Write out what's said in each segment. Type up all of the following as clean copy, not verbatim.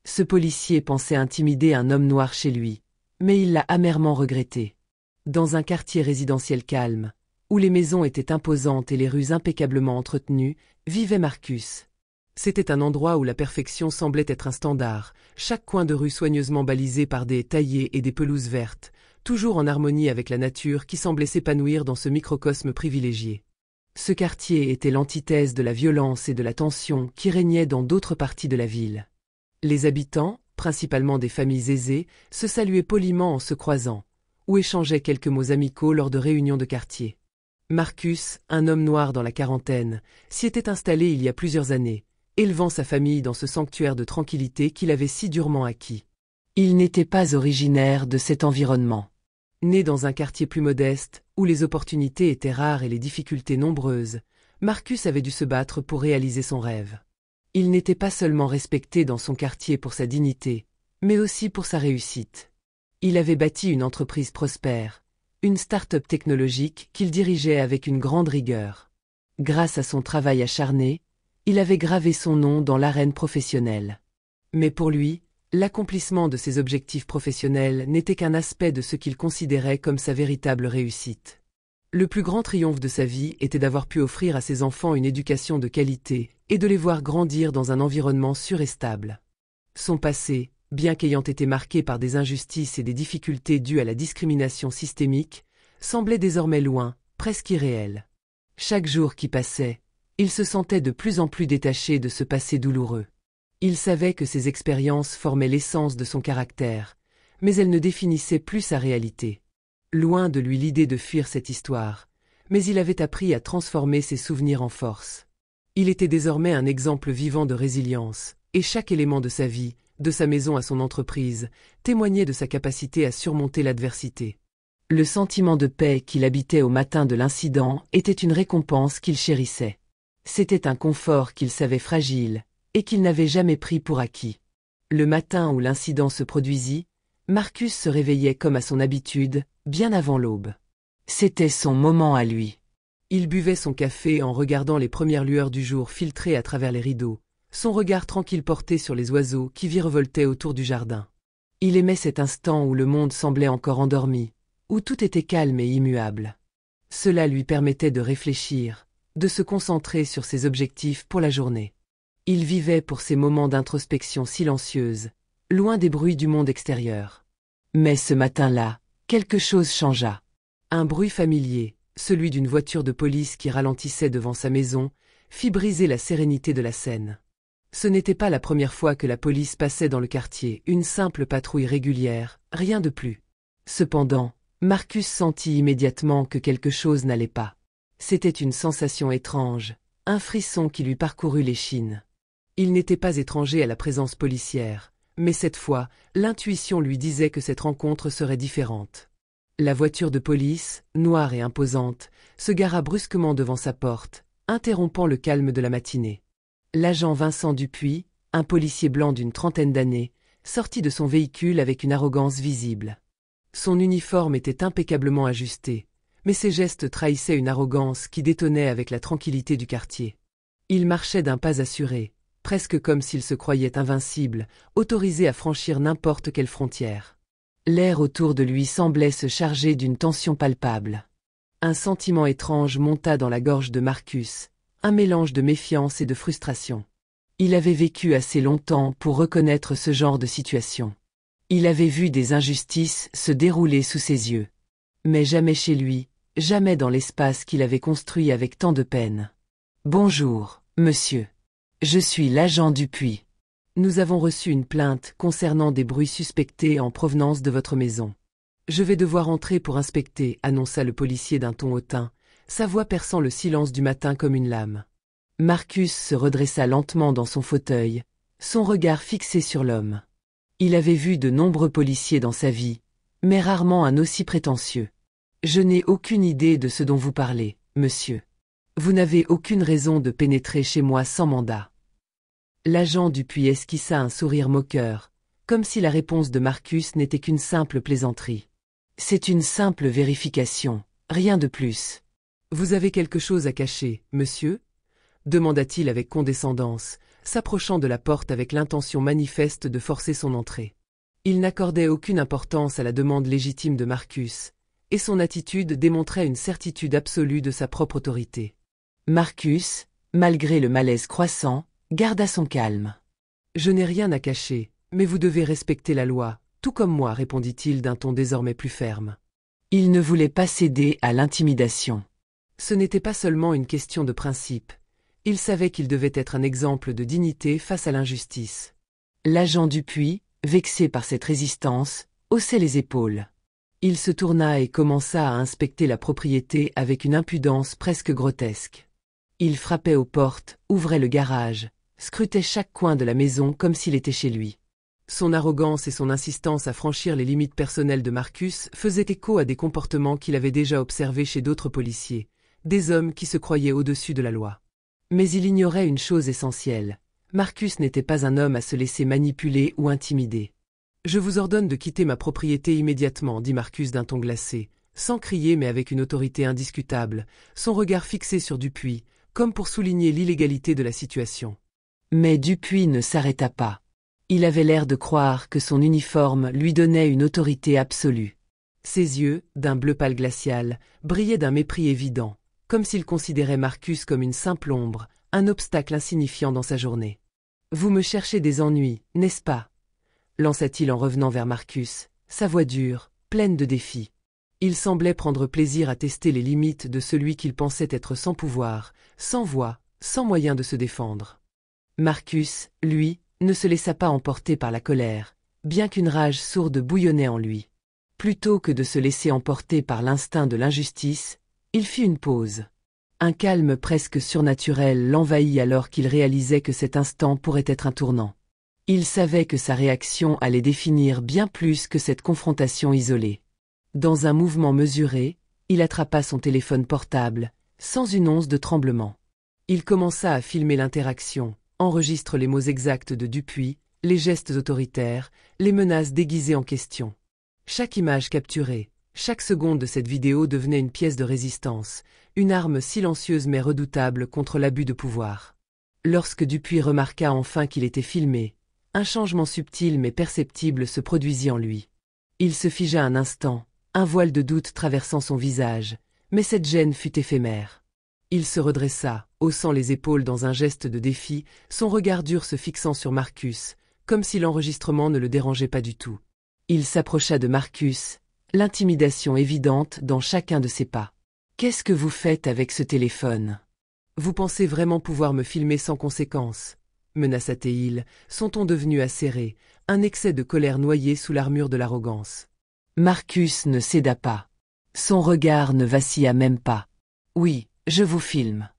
Ce policier pensait intimider un homme noir chez lui, mais il l'a amèrement regretté. Dans un quartier résidentiel calme, où les maisons étaient imposantes et les rues impeccablement entretenues, vivait Marcus. C'était un endroit où la perfection semblait être un standard, chaque coin de rue soigneusement balisé par des taillés et des pelouses vertes, toujours en harmonie avec la nature qui semblait s'épanouir dans ce microcosme privilégié. Ce quartier était l'antithèse de la violence et de la tension qui régnaient dans d'autres parties de la ville. Les habitants, principalement des familles aisées, se saluaient poliment en se croisant, ou échangeaient quelques mots amicaux lors de réunions de quartier. Marcus, un homme noir dans la quarantaine, s'y était installé il y a plusieurs années, élevant sa famille dans ce sanctuaire de tranquillité qu'il avait si durement acquis. Il n'était pas originaire de cet environnement. Né dans un quartier plus modeste, où les opportunités étaient rares et les difficultés nombreuses, Marcus avait dû se battre pour réaliser son rêve. Il n'était pas seulement respecté dans son quartier pour sa dignité, mais aussi pour sa réussite. Il avait bâti une entreprise prospère, une start-up technologique qu'il dirigeait avec une grande rigueur. Grâce à son travail acharné, il avait gravé son nom dans l'arène professionnelle. Mais pour lui, l'accomplissement de ses objectifs professionnels n'était qu'un aspect de ce qu'il considérait comme sa véritable réussite. Le plus grand triomphe de sa vie était d'avoir pu offrir à ses enfants une éducation de qualité et de les voir grandir dans un environnement sûr et stable. Son passé, bien qu'ayant été marqué par des injustices et des difficultés dues à la discrimination systémique, semblait désormais loin, presque irréel. Chaque jour qui passait, il se sentait de plus en plus détaché de ce passé douloureux. Il savait que ces expériences formaient l'essence de son caractère, mais elles ne définissaient plus sa réalité. Loin de lui l'idée de fuir cette histoire, mais il avait appris à transformer ses souvenirs en force. Il était désormais un exemple vivant de résilience, et chaque élément de sa vie, de sa maison à son entreprise, témoignait de sa capacité à surmonter l'adversité. Le sentiment de paix qu'il habitait au matin de l'incident était une récompense qu'il chérissait. C'était un confort qu'il savait fragile, et qu'il n'avait jamais pris pour acquis. Le matin où l'incident se produisit, Marcus se réveillait comme à son habitude, bien avant l'aube. C'était son moment à lui. Il buvait son café en regardant les premières lueurs du jour filtrer à travers les rideaux, son regard tranquille porté sur les oiseaux qui virevoltaient autour du jardin. Il aimait cet instant où le monde semblait encore endormi, où tout était calme et immuable. Cela lui permettait de réfléchir, de se concentrer sur ses objectifs pour la journée. Il vivait pour ces moments d'introspection silencieuse, loin des bruits du monde extérieur. Mais ce matin-là, quelque chose changea. Un bruit familier, celui d'une voiture de police qui ralentissait devant sa maison, fit briser la sérénité de la scène. Ce n'était pas la première fois que la police passait dans le quartier, une simple patrouille régulière, rien de plus. Cependant, Marcus sentit immédiatement que quelque chose n'allait pas. C'était une sensation étrange, un frisson qui lui parcourut l'échine. Il n'était pas étranger à la présence policière, mais cette fois, l'intuition lui disait que cette rencontre serait différente. La voiture de police, noire et imposante, se gara brusquement devant sa porte, interrompant le calme de la matinée. L'agent Vincent Dupuis, un policier blanc d'une trentaine d'années, sortit de son véhicule avec une arrogance visible. Son uniforme était impeccablement ajusté, mais ses gestes trahissaient une arrogance qui détonnait avec la tranquillité du quartier. Il marchait d'un pas assuré, presque comme s'il se croyait invincible, autorisé à franchir n'importe quelle frontière. L'air autour de lui semblait se charger d'une tension palpable. Un sentiment étrange monta dans la gorge de Marcus, un mélange de méfiance et de frustration. Il avait vécu assez longtemps pour reconnaître ce genre de situation. Il avait vu des injustices se dérouler sous ses yeux. Mais jamais chez lui, jamais dans l'espace qu'il avait construit avec tant de peine. « Bonjour, monsieur. Je suis l'agent Dupuis. Nous avons reçu une plainte concernant des bruits suspectés en provenance de votre maison. Je vais devoir entrer pour inspecter, annonça le policier d'un ton hautain, sa voix perçant le silence du matin comme une lame. Marcus se redressa lentement dans son fauteuil, son regard fixé sur l'homme. Il avait vu de nombreux policiers dans sa vie, mais rarement un aussi prétentieux. « Je n'ai aucune idée de ce dont vous parlez, monsieur. Vous n'avez aucune raison de pénétrer chez moi sans mandat. » L'agent Dupuis esquissa un sourire moqueur, comme si la réponse de Marcus n'était qu'une simple plaisanterie. « C'est une simple vérification, rien de plus. »« Vous avez quelque chose à cacher, monsieur ?» demanda-t-il avec condescendance, s'approchant de la porte avec l'intention manifeste de forcer son entrée. Il n'accordait aucune importance à la demande légitime de Marcus, et son attitude démontrait une certitude absolue de sa propre autorité. Marcus, malgré le malaise croissant, garda son calme. « Je n'ai rien à cacher, mais vous devez respecter la loi, tout comme moi, répondit-il d'un ton désormais plus ferme. Il ne voulait pas céder à l'intimidation. Ce n'était pas seulement une question de principe. Il savait qu'il devait être un exemple de dignité face à l'injustice. L'agent Dupuis, vexé par cette résistance, haussait les épaules. Il se tourna et commença à inspecter la propriété avec une impudence presque grotesque. Il frappait aux portes, ouvrait le garage, scrutait chaque coin de la maison comme s'il était chez lui. Son arrogance et son insistance à franchir les limites personnelles de Marcus faisaient écho à des comportements qu'il avait déjà observés chez d'autres policiers, des hommes qui se croyaient au-dessus de la loi. Mais il ignorait une chose essentielle. Marcus n'était pas un homme à se laisser manipuler ou intimider. « Je vous ordonne de quitter ma propriété immédiatement, dit Marcus d'un ton glacé, sans crier mais avec une autorité indiscutable, son regard fixé sur Dupuis, comme pour souligner l'illégalité de la situation. Mais Dupuis ne s'arrêta pas. Il avait l'air de croire que son uniforme lui donnait une autorité absolue. Ses yeux, d'un bleu pâle glacial, brillaient d'un mépris évident, comme s'il considérait Marcus comme une simple ombre, un obstacle insignifiant dans sa journée. « Vous me cherchez des ennuis, n'est-ce pas ?» lança-t-il en revenant vers Marcus, sa voix dure, pleine de défis. Il semblait prendre plaisir à tester les limites de celui qu'il pensait être sans pouvoir, sans voix, sans moyen de se défendre. Marcus, lui, ne se laissa pas emporter par la colère, bien qu'une rage sourde bouillonnait en lui. Plutôt que de se laisser emporter par l'instinct de l'injustice, il fit une pause. Un calme presque surnaturel l'envahit alors qu'il réalisait que cet instant pourrait être un tournant. Il savait que sa réaction allait définir bien plus que cette confrontation isolée. Dans un mouvement mesuré, il attrapa son téléphone portable, sans une once de tremblement. Il commença à filmer l'interaction, enregistre les mots exacts de Dupuis, les gestes autoritaires, les menaces déguisées en question. Chaque image capturée, chaque seconde de cette vidéo devenait une pièce de résistance, une arme silencieuse mais redoutable contre l'abus de pouvoir. Lorsque Dupuis remarqua enfin qu'il était filmé, un changement subtil mais perceptible se produisit en lui. Il se figea un instant, un voile de doute traversant son visage, mais cette gêne fut éphémère. Il se redressa, haussant les épaules dans un geste de défi, son regard dur se fixant sur Marcus, comme si l'enregistrement ne le dérangeait pas du tout. Il s'approcha de Marcus, l'intimidation évidente dans chacun de ses pas. « Qu'est-ce que vous faites avec ce téléphone ? Vous pensez vraiment pouvoir me filmer sans conséquence ?» menaça-t-il, son ton devenu acéré, un excès de colère noyé sous l'armure de l'arrogance. Marcus ne céda pas. Son regard ne vacilla même pas. « Oui, je vous filme.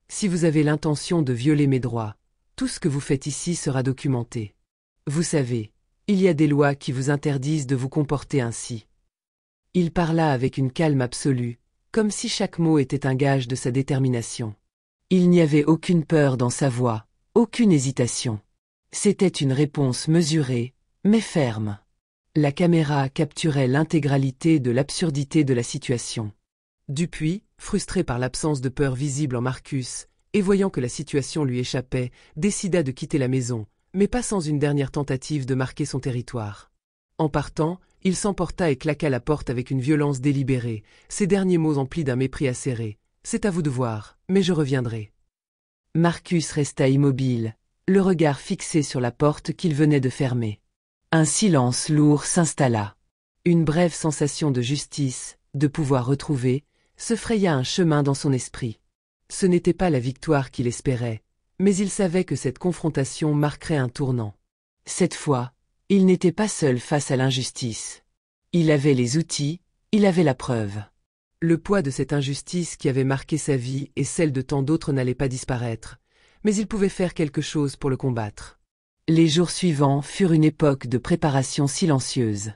Si vous avez l'intention de violer mes droits, tout ce que vous faites ici sera documenté. Vous savez, il y a des lois qui vous interdisent de vous comporter ainsi. » Il parla avec une calme absolue, comme si chaque mot était un gage de sa détermination. Il n'y avait aucune peur dans sa voix, aucune hésitation. C'était une réponse mesurée, mais ferme. La caméra capturait l'intégralité de l'absurdité de la situation. Dupuis, frustré par l'absence de peur visible en Marcus, et voyant que la situation lui échappait, décida de quitter la maison, mais pas sans une dernière tentative de marquer son territoire. En partant, il s'emporta et claqua la porte avec une violence délibérée, ses derniers mots emplis d'un mépris acéré. « C'est à vous de voir, mais je reviendrai. » Marcus resta immobile, le regard fixé sur la porte qu'il venait de fermer. Un silence lourd s'installa. Une brève sensation de justice, de pouvoir retrouvé, se fraya un chemin dans son esprit. Ce n'était pas la victoire qu'il espérait, mais il savait que cette confrontation marquerait un tournant. Cette fois, il n'était pas seul face à l'injustice. Il avait les outils, il avait la preuve. Le poids de cette injustice qui avait marqué sa vie et celle de tant d'autres n'allait pas disparaître, mais il pouvait faire quelque chose pour le combattre. Les jours suivants furent une époque de préparation silencieuse.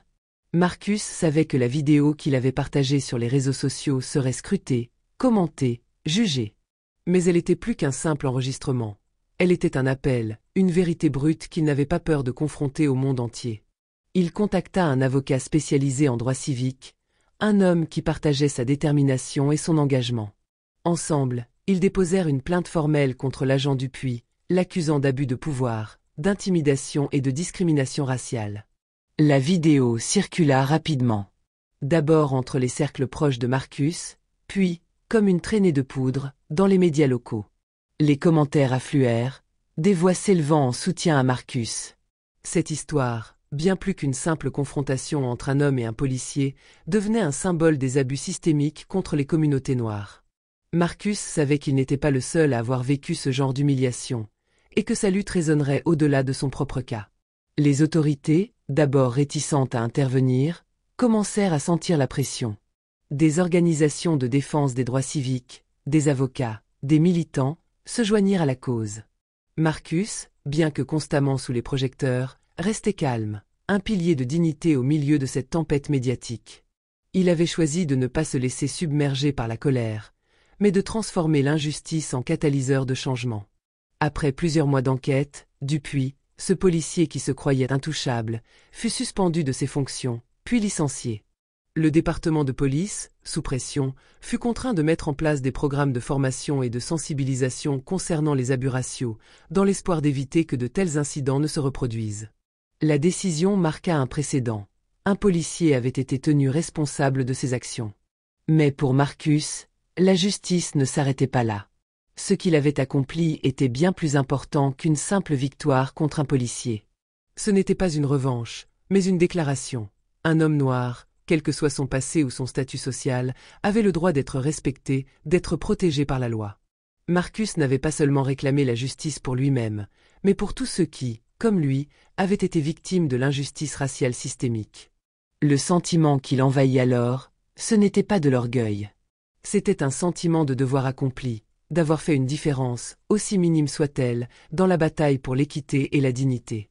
Marcus savait que la vidéo qu'il avait partagée sur les réseaux sociaux serait scrutée, commentée, jugée. Mais elle était plus qu'un simple enregistrement. Elle était un appel, une vérité brute qu'il n'avait pas peur de confronter au monde entier. Il contacta un avocat spécialisé en droit civique, un homme qui partageait sa détermination et son engagement. Ensemble, ils déposèrent une plainte formelle contre l'agent Dupuis, l'accusant d'abus de pouvoir, d'intimidation et de discrimination raciale. La vidéo circula rapidement. D'abord entre les cercles proches de Marcus, puis, comme une traînée de poudre, dans les médias locaux. Les commentaires affluèrent, des voix s'élevant en soutien à Marcus. Cette histoire, bien plus qu'une simple confrontation entre un homme et un policier, devenait un symbole des abus systémiques contre les communautés noires. Marcus savait qu'il n'était pas le seul à avoir vécu ce genre d'humiliation, et que sa lutte résonnerait au-delà de son propre cas. Les autorités, d'abord réticentes à intervenir, commencèrent à sentir la pression. Des organisations de défense des droits civiques, des avocats, des militants, se joignirent à la cause. Marcus, bien que constamment sous les projecteurs, restait calme, un pilier de dignité au milieu de cette tempête médiatique. Il avait choisi de ne pas se laisser submerger par la colère, mais de transformer l'injustice en catalyseur de changement. Après plusieurs mois d'enquête, Dupuis, ce policier qui se croyait intouchable, fut suspendu de ses fonctions, puis licencié. Le département de police, sous pression, fut contraint de mettre en place des programmes de formation et de sensibilisation concernant les abus raciaux, dans l'espoir d'éviter que de tels incidents ne se reproduisent. La décision marqua un précédent. Un policier avait été tenu responsable de ses actions. Mais pour Marcus, la justice ne s'arrêtait pas là. Ce qu'il avait accompli était bien plus important qu'une simple victoire contre un policier. Ce n'était pas une revanche, mais une déclaration. Un homme noir, quel que soit son passé ou son statut social, avait le droit d'être respecté, d'être protégé par la loi. Marcus n'avait pas seulement réclamé la justice pour lui-même, mais pour tous ceux qui, comme lui, avaient été victimes de l'injustice raciale systémique. Le sentiment qui l'envahit alors, ce n'était pas de l'orgueil. C'était un sentiment de devoir accompli, d'avoir fait une différence, aussi minime soit-elle, dans la bataille pour l'équité et la dignité.